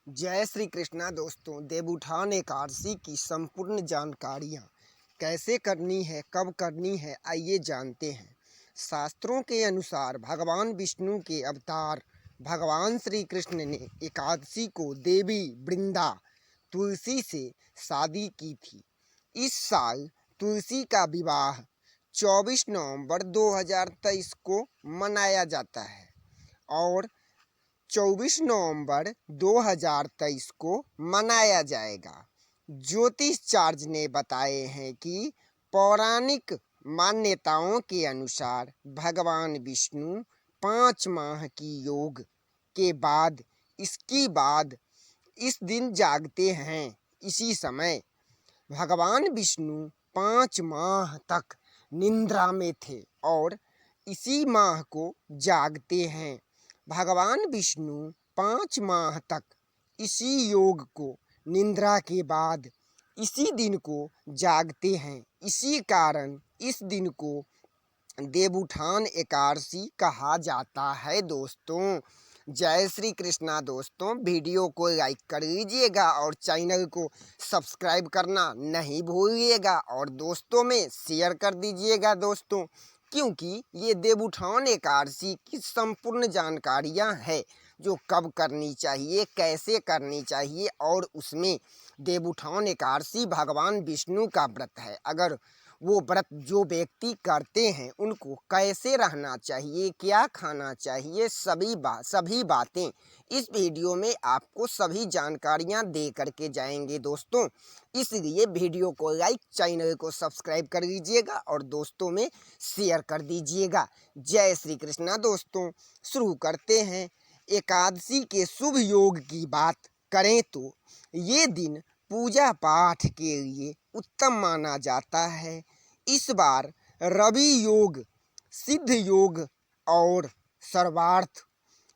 जय श्री कृष्णा दोस्तों। देवउठान एकादशी की संपूर्ण जानकारियाँ कैसे करनी है, कब करनी है, आइए जानते हैं। शास्त्रों के अनुसार भगवान विष्णु के अवतार भगवान श्री कृष्ण ने एकादशी को देवी वृंदा तुलसी से शादी की थी। इस साल तुलसी का विवाह 24 नवंबर 2023 को मनाया जाता है और 24 नवंबर 2023 को मनाया जाएगा। ज्योतिषाचार्य ने बताए हैं कि पौराणिक मान्यताओं के अनुसार भगवान विष्णु 5 माह की योग के बाद इस दिन जागते हैं। इसी समय भगवान विष्णु 5 माह तक निद्रा में थे और इसी माह को जागते हैं। भगवान विष्णु 5 माह तक इसी योग को निद्रा के बाद इसी दिन को जागते हैं। इसी कारण इस दिन को देवउठान एकादशी कहा जाता है। दोस्तों जय श्री कृष्णा। दोस्तों वीडियो को लाइक कर लीजिएगा और चैनल को सब्सक्राइब करना नहीं भूलिएगा और दोस्तों में शेयर कर दीजिएगा दोस्तों, क्योंकि ये देवउठान एकादशी की संपूर्ण जानकारियां हैं जो कब करनी चाहिए, कैसे करनी चाहिए और उसमें देवउठान एकादशी भगवान विष्णु का व्रत है। अगर वो व्रत जो व्यक्ति करते हैं उनको कैसे रहना चाहिए, क्या खाना चाहिए, सभी बातें इस वीडियो में आपको सभी जानकारियां दे करके जाएंगे दोस्तों। इसलिए वीडियो को लाइक, चैनल को सब्सक्राइब कर लीजिएगा और दोस्तों में शेयर कर दीजिएगा। जय श्री कृष्णा। दोस्तों शुरू करते हैं। एकादशी के शुभ योग की बात करें तो ये दिन पूजा पाठ के लिए उत्तम माना जाता है। इस बार रवि योग, सिद्ध योग और सर्वार्थ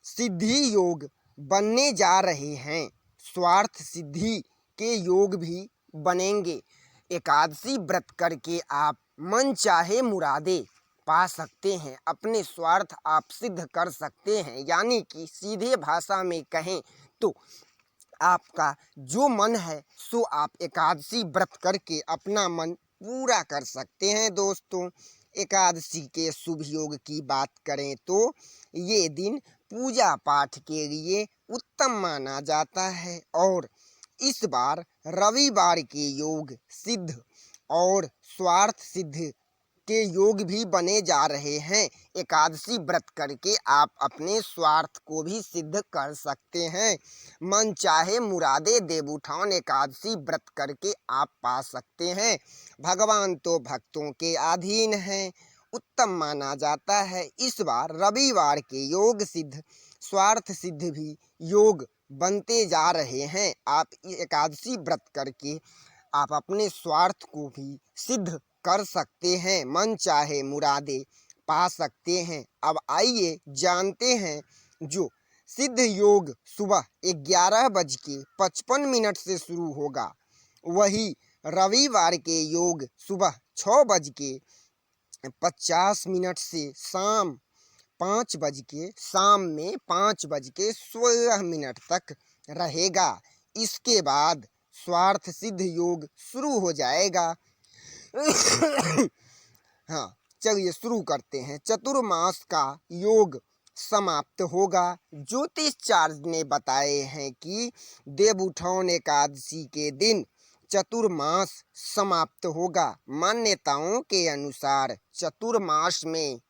सिद्धि योग बनने जा रहे हैं। स्वार्थ सिद्धि के योग भी बनेंगे। एकादशी व्रत करके आप मन चाहे मुरादे पा सकते हैं, अपने स्वार्थ आप सिद्ध कर सकते हैं। यानी कि सीधे भाषा में कहें तो आपका जो मन है सो आप एकादशी व्रत करके अपना मन पूरा कर सकते हैं। दोस्तों एकादशी के शुभ योग की बात करें तो ये दिन पूजा पाठ के लिए उत्तम माना जाता है और इस बार रविवार के योग सिद्ध और स्वार्थ सिद्ध के योग भी बने जा रहे हैं। एकादशी व्रत करके आप अपने स्वार्थ को भी सिद्ध कर सकते हैं। मन चाहे मुरादे देवउठान एकादशी व्रत करके आप पा सकते हैं। भगवान तो भक्तों के अधीन हैं, उत्तम माना जाता है। इस बार रविवार के योग सिद्ध स्वार्थ सिद्ध भी योग बनते जा रहे हैं। आप एकादशी व्रत करके आप अपने स्वार्थ को भी सिद्ध कर सकते हैं, मन चाहे मुरादे पा सकते हैं। अब आइए जानते हैं जो सिद्ध योग सुबह 11:55 से शुरू होगा, वही रविवार के योग सुबह 6:50 से शाम में 5:16 तक रहेगा। इसके बाद स्वार्थ सिद्ध योग शुरू हो जाएगा। हाँ चलिए शुरू करते हैं। चतुर्मास का योग समाप्त होगा। ज्योतिषाचार्य ने बताए हैं कि देवउठान एकादशी के दिन चतुर्मास समाप्त होगा। मान्यताओं के अनुसार चतुर्मास में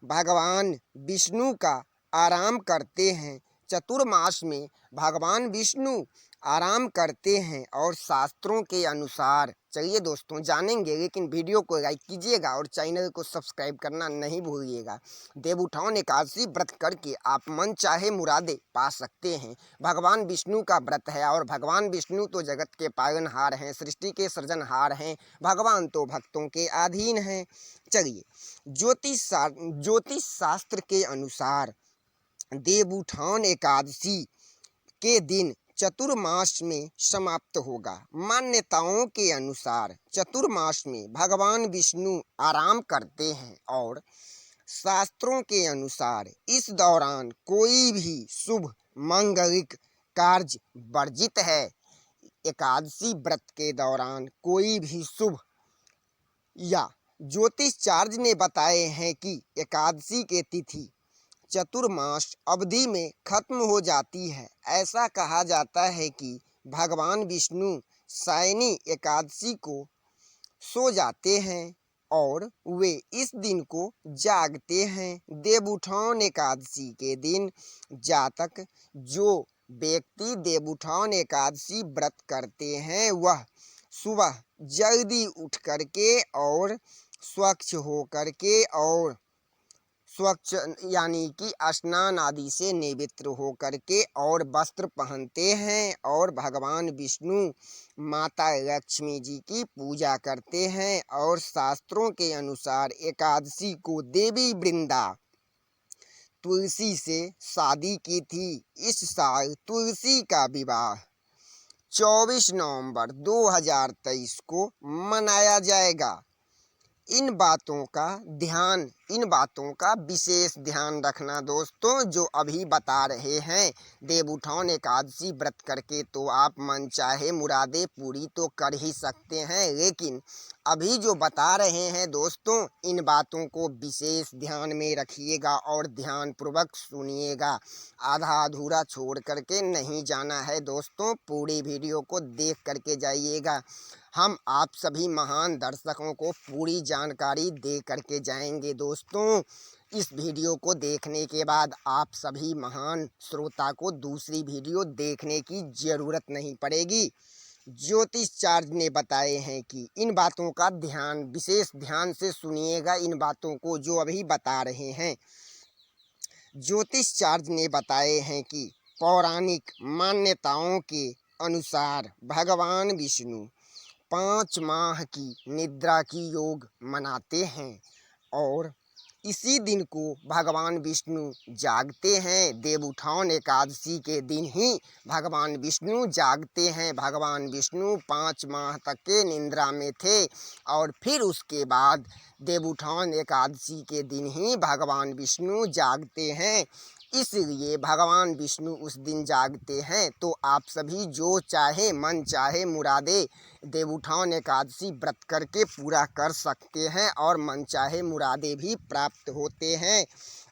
भगवान विष्णु का आराम करते हैं। चतुर्मास में भगवान विष्णु आराम करते हैं और शास्त्रों के अनुसार चलिए दोस्तों जानेंगे, लेकिन वीडियो को लाइक कीजिएगा और चैनल को सब्सक्राइब करना नहीं भूलिएगा। देवउठान एकादशी व्रत करके आप मन चाहे मुरादे पा सकते हैं। भगवान विष्णु का व्रत है और भगवान विष्णु तो जगत के पालनहार हैं, सृष्टि के सृजनहार हैं। भगवान तो भक्तों के अधीन हैं। चलिए ज्योतिष शास्त्र के अनुसार देवउठान एकादशी के दिन चतुर्मास में समाप्त होगा। मान्यताओं के अनुसार चतुर्मास में भगवान विष्णु आराम करते हैं और शास्त्रों के अनुसार इस दौरान कोई भी शुभ, मांगलिक कार्य वर्जित है। एकादशी व्रत के दौरान कोई भी शुभ या ज्योतिषाचार्य ने बताए हैं कि एकादशी के तिथि चतुर्मास अवधि में खत्म हो जाती है। ऐसा कहा जाता है कि भगवान विष्णु शयनी एकादशी को सो जाते हैं और वे इस दिन को जागते हैं। देवउठान एकादशी के दिन जातक जो व्यक्ति देवउठान एकादशी व्रत करते हैं वह सुबह जल्दी उठ करके और स्वच्छ हो करके और स्वच्छ यानी कि स्नान आदि से निवृत्त हो करके और वस्त्र पहनते हैं और भगवान विष्णु माता लक्ष्मी जी की पूजा करते हैं। और शास्त्रों के अनुसार एकादशी को देवी वृंदा तुलसी से शादी की थी। इस साल तुलसी का विवाह 24 नवंबर 2023 को मनाया जाएगा। इन बातों का विशेष ध्यान रखना दोस्तों। जो अभी बता रहे हैं देवउठान एकादशी व्रत करके तो आप मन चाहे मुरादे पूरी तो कर ही सकते हैं, लेकिन अभी जो बता रहे हैं दोस्तों इन बातों को विशेष ध्यान में रखिएगा और ध्यान पूर्वक सुनिएगा। आधा अधूरा छोड़ करके नहीं जाना है दोस्तों, पूरी वीडियो को देख करके जाइएगा। हम आप सभी महान दर्शकों को पूरी जानकारी दे करके जाएंगे दोस्तों। इस वीडियो को देखने के बाद आप सभी महान श्रोता को दूसरी वीडियो देखने की ज़रूरत नहीं पड़ेगी। ज्योतिषाचार्य ने बताए हैं कि इन बातों का विशेष ध्यान से सुनिएगा। इन बातों को जो अभी बता रहे हैं ज्योतिषाचार्य ने बताए हैं कि पौराणिक मान्यताओं के अनुसार भगवान विष्णु 5 माह की निद्रा की योग मनाते हैं और इसी दिन को भगवान विष्णु जागते हैं। देवउठान एकादशी के दिन ही भगवान विष्णु जागते हैं। भगवान विष्णु 5 माह तक के निद्रा में थे और फिर उसके बाद देवउठान एकादशी के दिन ही भगवान विष्णु जागते हैं। इसलिए भगवान विष्णु उस दिन जागते हैं तो आप सभी जो चाहे मन चाहे मुरादे देवउठान एकादशी व्रत करके पूरा कर सकते हैं और मन चाहे मुरादे भी प्राप्त होते हैं।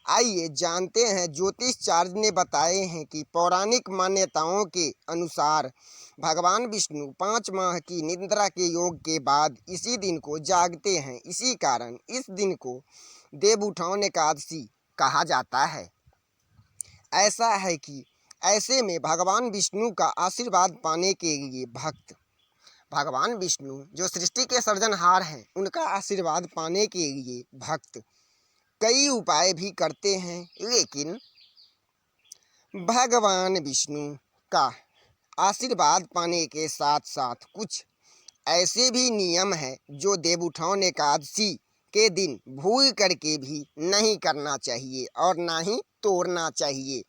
आइए जानते हैं ज्योतिषाचार्य ने बताए हैं कि पौराणिक मान्यताओं के अनुसार भगवान विष्णु 5 माह की निद्रा के योग के बाद इसी दिन को जागते हैं। इसी कारण इस दिन को देवउठान एकादशी कहा जाता है। ऐसा है कि ऐसे में भगवान विष्णु का आशीर्वाद पाने के लिए भगवान विष्णु जो सृष्टि के सृजनहार हैं उनका आशीर्वाद पाने के लिए भक्त कई उपाय भी करते हैं, लेकिन भगवान विष्णु का आशीर्वाद पाने के साथ साथ कुछ ऐसे भी नियम हैं जो देवउठान एकादशी के दिन भूल करके भी नहीं करना चाहिए और ना ही तोड़ना चाहिए।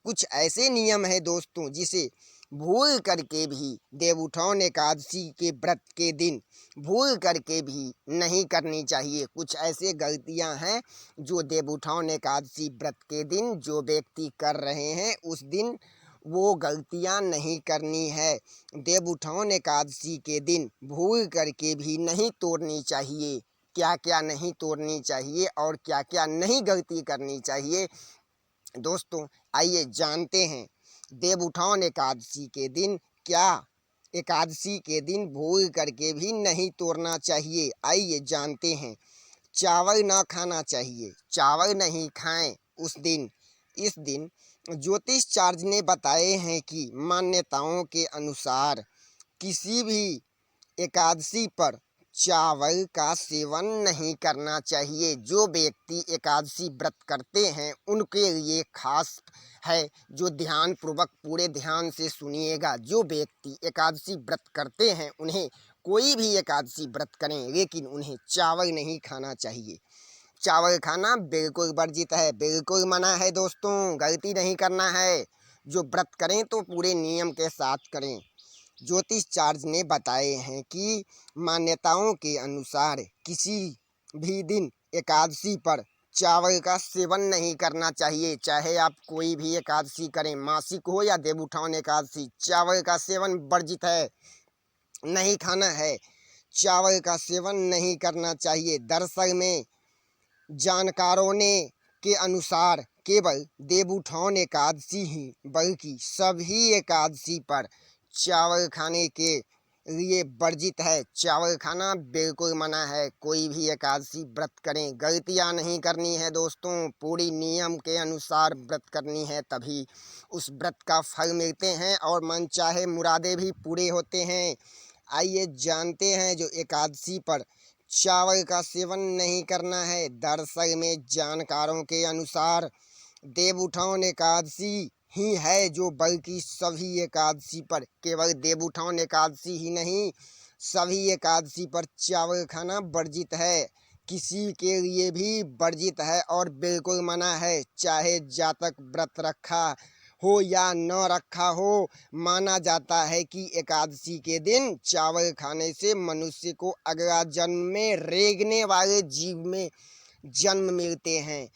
कुछ ऐसे नियम हैं दोस्तों जिसे भूल करके भी देवउठान एकादशी के व्रत के दिन भूल करके भी नहीं करनी चाहिए। कुछ ऐसे गलतियां हैं जो देवउठान एकादशी व्रत के दिन जो व्यक्ति कर रहे हैं उस दिन वो गलतियां नहीं करनी है। देवउठान एकादशी के दिन भूल करके भी नहीं तोड़नी चाहिए। क्या क्या नहीं तोड़नी चाहिए और क्या क्या नहीं गलती करनी चाहिए दोस्तों, आइए जानते हैं। देवउठान एकादशी के दिन क्या एकादशी के दिन भूल करके भी नहीं तोड़ना चाहिए, आइए जानते हैं। चावल ना खाना चाहिए, चावल नहीं खाएं उस दिन। इस दिन ज्योतिषाचार्य ने बताए हैं कि मान्यताओं के अनुसार किसी भी एकादशी पर चावल का सेवन नहीं करना चाहिए। जो व्यक्ति एकादशी व्रत करते हैं उनके लिए खास है, जो ध्यान पूर्वक पूरे ध्यान से सुनिएगा। जो व्यक्ति एकादशी व्रत करते हैं उन्हें कोई भी एकादशी व्रत करें लेकिन उन्हें चावल नहीं खाना चाहिए। चावल खाना बिल्कुल वर्जित है, बिल्कुल मना है दोस्तों, गलती नहीं करना है। जो व्रत करें तो पूरे नियम के साथ करें। ज्योतिषाचार्य ने बताए हैं कि मान्यताओं के अनुसार किसी भी दिन एकादशी पर चावल का सेवन नहीं करना चाहिए। चाहे आप कोई भी एकादशी करें, मासिक हो या देवउठान एकादशी, चावल का सेवन वर्जित है, नहीं खाना है। चावल का सेवन नहीं करना चाहिए। दरअसल में जानकारों ने के अनुसार केवल देवउठान एकादशी ही बल्कि सभी एकादशी पर चावल खाने के लिए वर्जित है। चावल खाना बिल्कुल मना है। कोई भी एकादशी व्रत करें, गलतियां नहीं करनी है दोस्तों, पूरी नियम के अनुसार व्रत करनी है, तभी उस व्रत का फल मिलते हैं और मनचाहे मुरादे भी पूरे होते हैं। आइए जानते हैं जो एकादशी पर चावल का सेवन नहीं करना है। दरअसल में जानकारों के अनुसार देवउठान एकादशी ही है जो बल्कि सभी एकादशी पर, केवल देवउठान एकादशी ही नहीं, सभी एकादशी पर चावल खाना वर्जित है। किसी के लिए भी वर्जित है और बिल्कुल मना है। चाहे जातक व्रत रखा हो या न रखा हो, माना जाता है कि एकादशी के दिन चावल खाने से मनुष्य को अगला जन्म में रेंगने वाले जीव में जन्म मिलते हैं।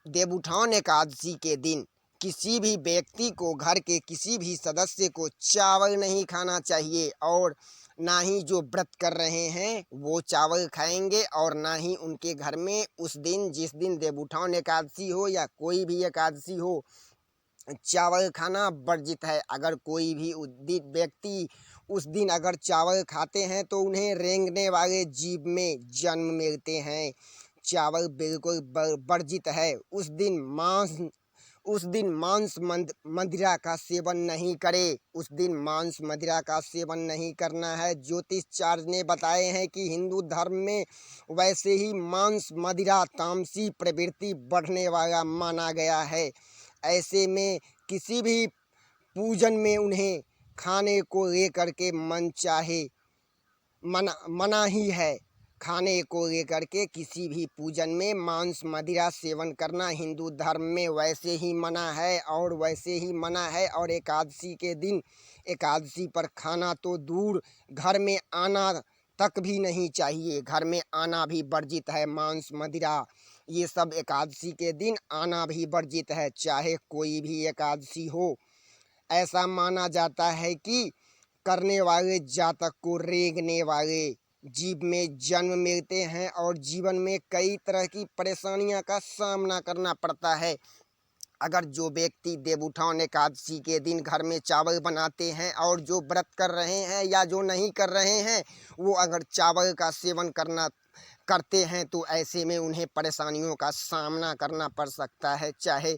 देवउठान एकादशी के दिन किसी भी व्यक्ति को, घर के किसी भी सदस्य को चावल नहीं खाना चाहिए और ना ही जो व्रत कर रहे हैं वो चावल खाएंगे और ना ही उनके घर में उस दिन, जिस दिन देवउठान एकादशी हो या कोई भी एकादशी हो, चावल खाना वर्जित है। अगर कोई भी व्यक्ति उस दिन अगर चावल खाते हैं तो उन्हें रेंगने वाले जीव में जन्म मिलते हैं। चावल बिल्कुल वर्जित है। उस दिन मांस मदिरा का सेवन नहीं करे। उस दिन मांस मदिरा का सेवन नहीं करना है। ज्योतिषाचार्य ने बताए हैं कि हिंदू धर्म में वैसे ही मांस मदिरा तामसी प्रवृत्ति बढ़ने वाला माना गया है। ऐसे में किसी भी पूजन में उन्हें खाने को लेकर के मन चाहे मना ही है। खाने को लेकर के किसी भी पूजन में मांस मदिरा सेवन करना हिंदू धर्म में वैसे ही मना है और वैसे ही मना है। और एकादशी के दिन, एकादशी पर खाना तो दूर, घर में आना तक भी नहीं चाहिए। घर में आना भी वर्जित है। मांस मदिरा ये सब एकादशी के दिन आना भी वर्जित है, चाहे कोई भी एकादशी हो। ऐसा माना जाता है कि करने वाले जातक को रेंगने वाले जीव में जन्म मिलते हैं और जीवन में कई तरह की परेशानियां का सामना करना पड़ता है। अगर जो व्यक्ति देवउठान एकादशी के दिन घर में चावल बनाते हैं और जो व्रत कर रहे हैं या जो नहीं कर रहे हैं, वो अगर चावल का सेवन करते हैं तो ऐसे में उन्हें परेशानियों का सामना करना पड़ सकता है। चाहे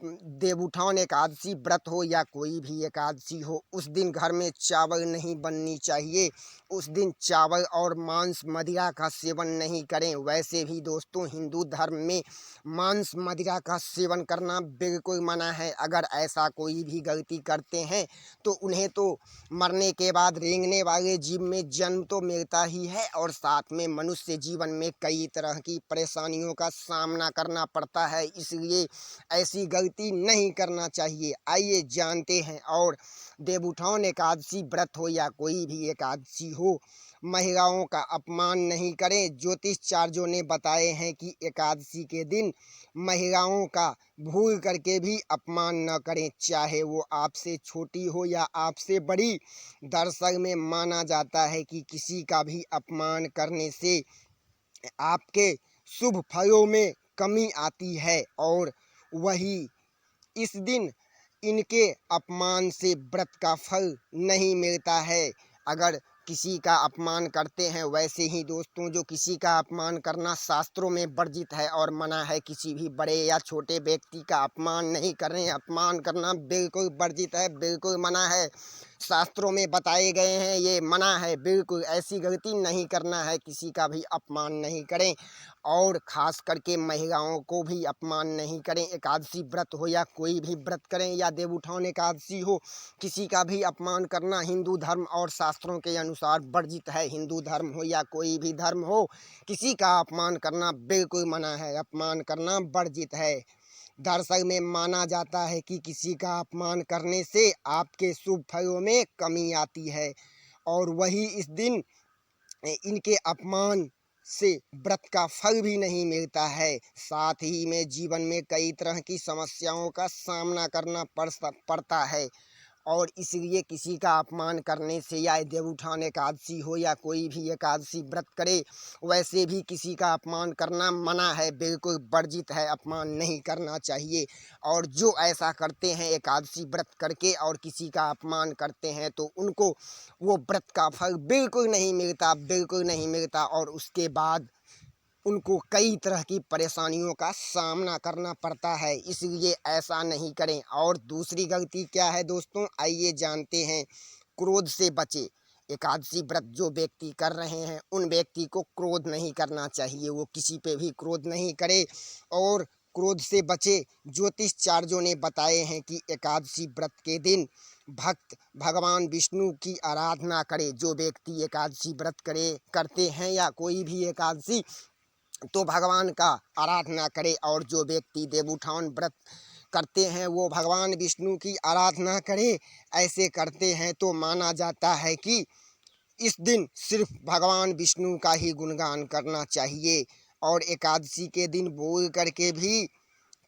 देवउठान एकादशी व्रत हो या कोई भी एकादशी हो, उस दिन घर में चावल नहीं बननी चाहिए। उस दिन चावल और मांस मदिरा का सेवन नहीं करें। वैसे भी दोस्तों हिंदू धर्म में मांस मदिरा का सेवन करना बिल्कुल मना है। अगर ऐसा कोई भी गलती करते हैं तो उन्हें तो मरने के बाद रेंगने वाले जीव में जन्म तो मिलता ही है और साथ में मनुष्य जीवन में कई तरह की परेशानियों का सामना करना पड़ता है। इसलिए ऐसी गलती नहीं करना चाहिए। आइए जानते हैं। और देवउठान एकादशी व्रत हो या कोई भी एकादशी हो, महिलाओं का अपमान नहीं करें। ज्योतिषाचार्यों ने बताए हैं कि एकादशी के दिन महिलाओं का भूल करके भी अपमान न करें, चाहे वो आपसे छोटी हो या आपसे बड़ी। दरअसल में माना जाता है कि किसी का भी अपमान करने से आपके शुभ फलों में कमी आती है और वही इस दिन इनके अपमान से व्रत का फल नहीं मिलता है। अगर किसी का अपमान करते हैं, वैसे ही दोस्तों जो किसी का अपमान करना शास्त्रों में वर्जित है और मना है। किसी भी बड़े या छोटे व्यक्ति का अपमान नहीं करें। अपमान करना बिल्कुल वर्जित है, बिल्कुल मना है। शास्त्रों में बताए गए हैं, ये मना है। बिल्कुल ऐसी गलती नहीं करना है। किसी का भी अपमान नहीं करें और ख़ास करके महिलाओं को भी अपमान नहीं करें। एकादशी व्रत हो या कोई भी व्रत करें या देवउठान एकादशी हो, किसी का भी अपमान करना हिंदू धर्म और शास्त्रों के अनुसार वर्जित है। हिंदू धर्म हो या कोई भी धर्म हो, किसी का अपमान करना बिल्कुल मना है। अपमान करना वर्जित है। दरअसल में माना जाता है कि किसी का अपमान करने से आपके शुभ फलों में कमी आती है और वही इस दिन इनके अपमान से व्रत का फल भी नहीं मिलता है। साथ ही में जीवन में कई तरह की समस्याओं का सामना करना पड़ता है और इसलिए किसी का अपमान करने से, या देवउठान एकादशी हो या कोई भी एकादशी व्रत करे, वैसे भी किसी का अपमान करना मना है, बिल्कुल वर्जित है, अपमान नहीं करना चाहिए। और जो ऐसा करते हैं एकादशी व्रत करके और किसी का अपमान करते हैं तो उनको वो व्रत का फल बिल्कुल नहीं मिलता, बिल्कुल नहीं मिलता, और उसके बाद उनको कई तरह की परेशानियों का सामना करना पड़ता है। इसलिए ऐसा नहीं करें। और दूसरी गलती क्या है दोस्तों, आइए जानते हैं। क्रोध से बचे। एकादशी व्रत जो व्यक्ति कर रहे हैं उन व्यक्ति को क्रोध नहीं करना चाहिए, वो किसी पे भी क्रोध नहीं करे और क्रोध से बचे। ज्योतिषाचार्यों ने बताए हैं कि एकादशी व्रत के दिन भक्त भगवान विष्णु की आराधना करे। जो व्यक्ति एकादशी व्रत करते हैं या कोई भी एकादशी, तो भगवान का आराधना करे। और जो व्यक्ति देवउठान व्रत करते हैं वो भगवान विष्णु की आराधना करे। ऐसे करते हैं तो माना जाता है कि इस दिन सिर्फ भगवान विष्णु का ही गुणगान करना चाहिए और एकादशी के दिन बोल करके भी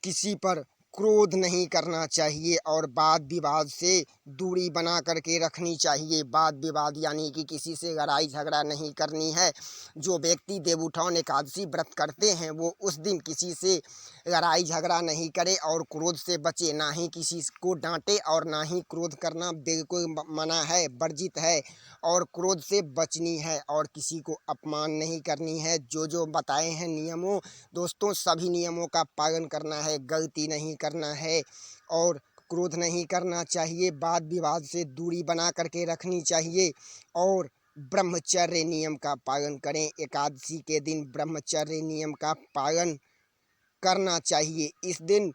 किसी पर क्रोध नहीं करना चाहिए और वाद विवाद से दूरी बना करके रखनी चाहिए। वाद विवाद यानी कि किसी से लड़ाई झगड़ा नहीं करनी है। जो व्यक्ति देवउठान एकादशी व्रत करते हैं वो उस दिन किसी से लड़ाई झगड़ा नहीं करे और क्रोध से बचे, ना ही किसी को डांटे और ना ही क्रोध करना बिल्कुल मना है, वर्जित है। और क्रोध से बचनी है और किसी को अपमान नहीं करनी है। जो जो बताए हैं नियमों, दोस्तों सभी नियमों का पालन करना है, गलती नहीं करना है और क्रोध नहीं करना चाहिए। वाद विवाद से दूरी बना करके रखनी चाहिए और ब्रह्मचर्य नियम का पालन करें। एकादशी के दिन ब्रह्मचर्य नियम का पालन करना चाहिए। इस दिन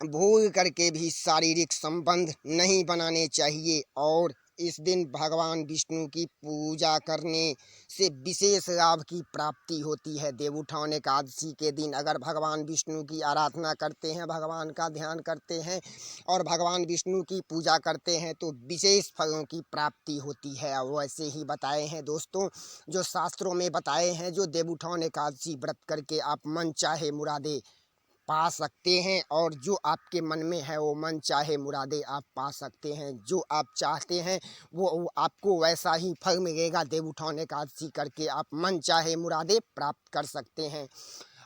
भूल करके भी शारीरिक संबंध नहीं बनाने चाहिए और इस दिन भगवान विष्णु की पूजा करने से विशेष लाभ की प्राप्ति होती है। देवउठान एकादशी के दिन अगर भगवान विष्णु की आराधना करते हैं, भगवान का ध्यान करते हैं और भगवान विष्णु की पूजा करते हैं तो विशेष फलों की प्राप्ति होती है। और वैसे ही बताए हैं दोस्तों, जो शास्त्रों में बताए हैं, जो देवउठान एकादशी व्रत करके आप मन चाहे मुरादे पा सकते हैं और जो आपके मन में है वो मन चाहे मुरादे आप पा सकते हैं। जो आप चाहते हैं वो आपको वैसा ही फल मिलेगा। देवउठान एकादशी करके आप मन चाहे मुरादे प्राप्त कर सकते हैं,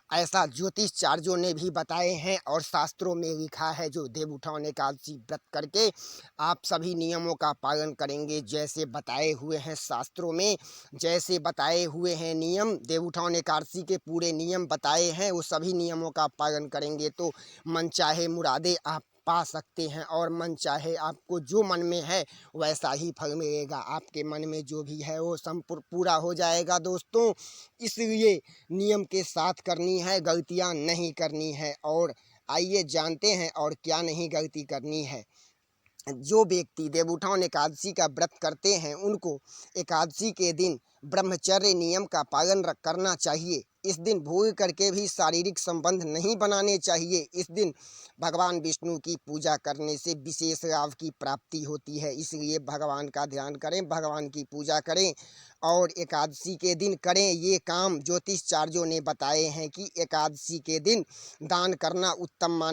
ऐसा ज्योतिषाचार्यों ने भी बताए हैं और शास्त्रों में लिखा है। जो देवउठान एकादशी व्रत करके आप सभी नियमों का पालन करेंगे, जैसे बताए हुए हैं शास्त्रों में, जैसे बताए हुए हैं नियम, देवउठान एकादशी के पूरे नियम बताए हैं, वो सभी नियमों का पालन करेंगे तो मन चाहे मुरादे आप पा सकते हैं और मन चाहे आपको जो मन में है वैसा ही फल मिलेगा। आपके मन में जो भी है वो संपूर्ण पूरा हो जाएगा दोस्तों। इसलिए नियम के साथ करनी है, गलतियां नहीं करनी है। और आइए जानते हैं और क्या नहीं गलती करनी है। जो व्यक्ति देवउठान एकादशी का व्रत करते हैं उनको एकादशी के दिन ब्रह्मचर्य नियम का पालन करना चाहिए। इस दिन भूल करके भी शारीरिक संबंध नहीं बनाने चाहिए। इस दिन भगवान विष्णु की पूजा करने से विशेष लाभ की प्राप्ति होती है। इसलिए भगवान का ध्यान करें, भगवान की पूजा करें और एकादशी के दिन करें ये काम। ज्योतिषाचार्यों ने बताए हैं कि एकादशी के दिन दान करना उत्तम माना